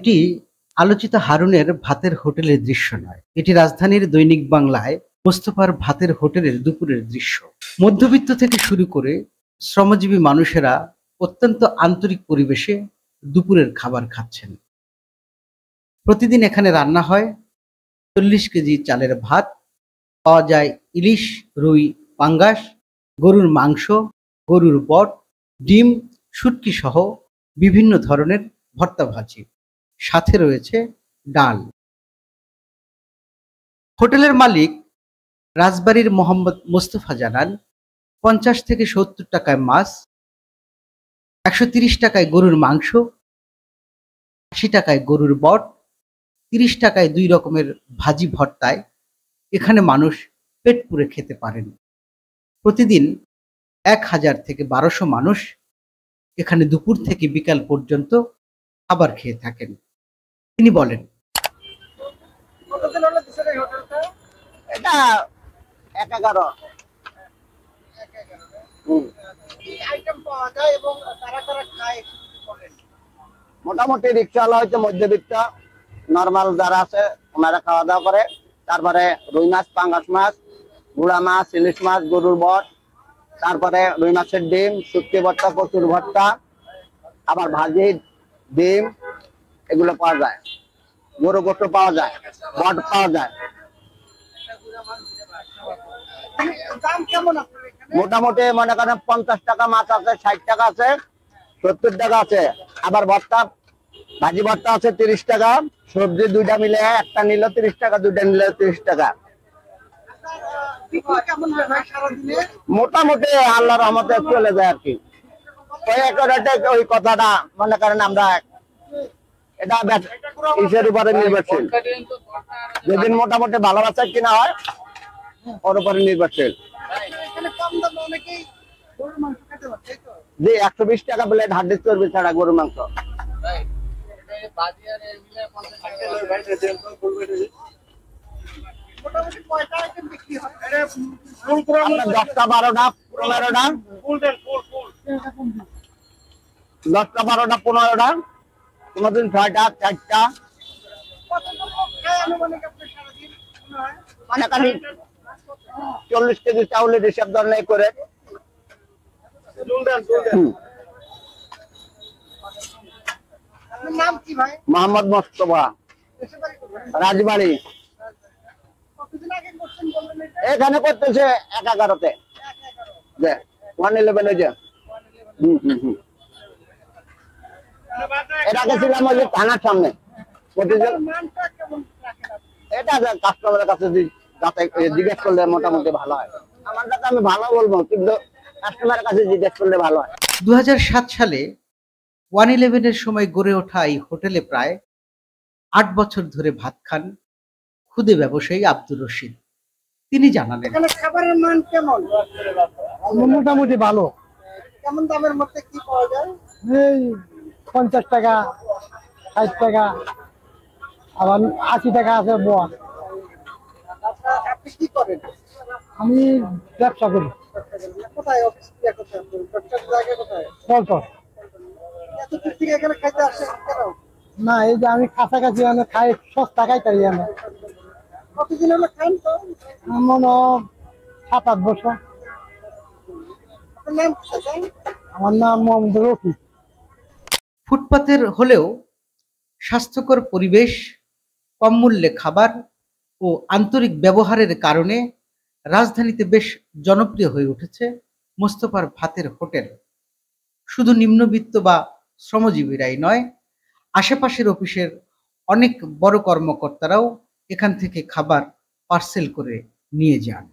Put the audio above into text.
এটি আলোচিত হারুনের ভাতের হোটেলের দৃশ্য নয়, এটি রাজধানীর দৈনিক বাংলায় মোস্তফার ভাতের হোটেলের দুপুরের দৃশ্য। মধ্যবিত্ত থেকে শুরু করে শ্রমজীবী মানুষেরা অত্যন্ত আন্তরিক পরিবেশে দুপুরের খাবার খাচ্ছেন। প্রতিদিন এখানে রান্না হয় ৪০ কেজি চালের ভাত, পাওয়া যায় ইলিশ, রুই, পাঙ্গাস, গরুর মাংস, গরুর বট, ডিম, শুটকি সহ বিভিন্ন ধরনের ভর্তা ভাজি, সাথে রয়েছে ডাল। হোটেলের মালিক রাজবাড়ীর মোহাম্মদ মোস্তফা জানান, ৫০ থেকে ৭০ টাকায় মাছ, ১৩০ টাকায় গরুর মাংস, ৮০ টাকায় গরুর বট, ৩০ টাকায় ২ রকমের ভাজি ভর্তায় এখানে মানুষ পেট পুরে খেতে পারেন। প্রতিদিন ১,০০০ থেকে ১,২০০ মানুষ এখানে দুপুর থেকে বিকাল পর্যন্ত খাবার খেয়ে থাকেন। তিনি বলেন, এটা ১/১১। মোটামুটি রিক্সাওয়ালা হয়তো মধ্যবিত্ত, নর্মাল যারা আছে ওনারা খাওয়া দাওয়া করে। তারপরে রুই মাছ, পাঙ্গাস মাছ, গুড়া মাছ, ইলিশ মাছ, গরুর বট, তারপরে রুই মাছের ডিম, শুটকি ভর্তা, কচুর ভর্তা, আবার ভাজি, ডিম, এগুলো পাওয়া যায়। গরু গোস্ত পাওয়া যায়, বট পাওয়া যায়। মোটামুটি মনে করেন ৫০ টাকা মাছ আছে, ৬০ টাকা আছে, ৭০ টাকা আছে। আবার ভর্তা, ভাজি ভর্তা আছে ৩০ টাকা, সবজি দুইটা মিলে একটা নিলে ৩০ টাকা, দুইটা নিলে ৩০ টাকা। মোটামুটি আল্লাহর রহমতে চলে যায় আর কি। ওই কথাটা মনে করেন আমরা এটা ইসের উপরে নির্ভরশীল। যেদিন মোটামুটি ভালোবাসা কিনা হয় ওর উপরে নির্ভরশীল। জি, ১২০ টাকা প্লেট হাড্ডি চর্বি ছাড়া গরুর মাংস। দশটা, ১২টা, ১৫টা, ১০টা, ১২টা, ১৫টা, কোনদিন ৬টা, ৪টা। মানে ৪০ কেজি চাউলের হিসাব ধরনের করে। মোহাম্মদ মোস্তফা, রাজবাড়ী। এখানে করতেছে ১/১১-তে, 111 যে। এটা গেছিলাম ওই যে থানার সামনে। এটা কাস্টমারের কাছে জিজ্ঞেস করলে মোটামুটি ভালো হয়। আমার কাছে আমি ভালো বলবো, কিন্তু কাস্টমারের কাছে জিজ্ঞেস করলে ভালো হয়। ২০০৭ সালে 111-এর সময় গড়ে ওঠা এই হোটেলে প্রায় ৮ বছর ধরে ভাত খান ক্ষুদে ব্যবসায়ী আব্দুর রশিদ। তিনি জানালেন, খাবারের মান কেমন? মোটামুটি ভালো। কেমন দামের মধ্যে কি পাওয়া যায়? এই ৫০ টাকা, ৬০ টাকা, আবার ৮০ টাকা আছে বোয়া। আপনি কি করেন? আমি ব্যবসা করি। কোথায় অফিস? ব্যবসার জায়গা কোথায়? বলতো এত দূর থেকে এখানে খাইতে আসেন কেন? না, এই যে আমি কাছাকাছি খাই, সস্তা খাইতারি। আমি কতদিন হলো খান? তো মনে ৭-৮ বছর। আপনার নাম কি স্যার? আমার নাম মোহাম্মদ রফি। ফুটপাতের হলেও স্বাস্থ্যকর পরিবেশ, কম মূল্যে খাবার ও আন্তরিক ব্যবহারের কারণে রাজধানীতে বেশ জনপ্রিয় হয়ে উঠেছে মোস্তফার ভাতের হোটেল। শুধু নিম্নবিত্ত বা শ্রমজীবীরাই নয়, আশেপাশের অফিসের অনেক বড় কর্মকর্তারাও এখান থেকে খাবার পার্সেল করে নিয়ে যান।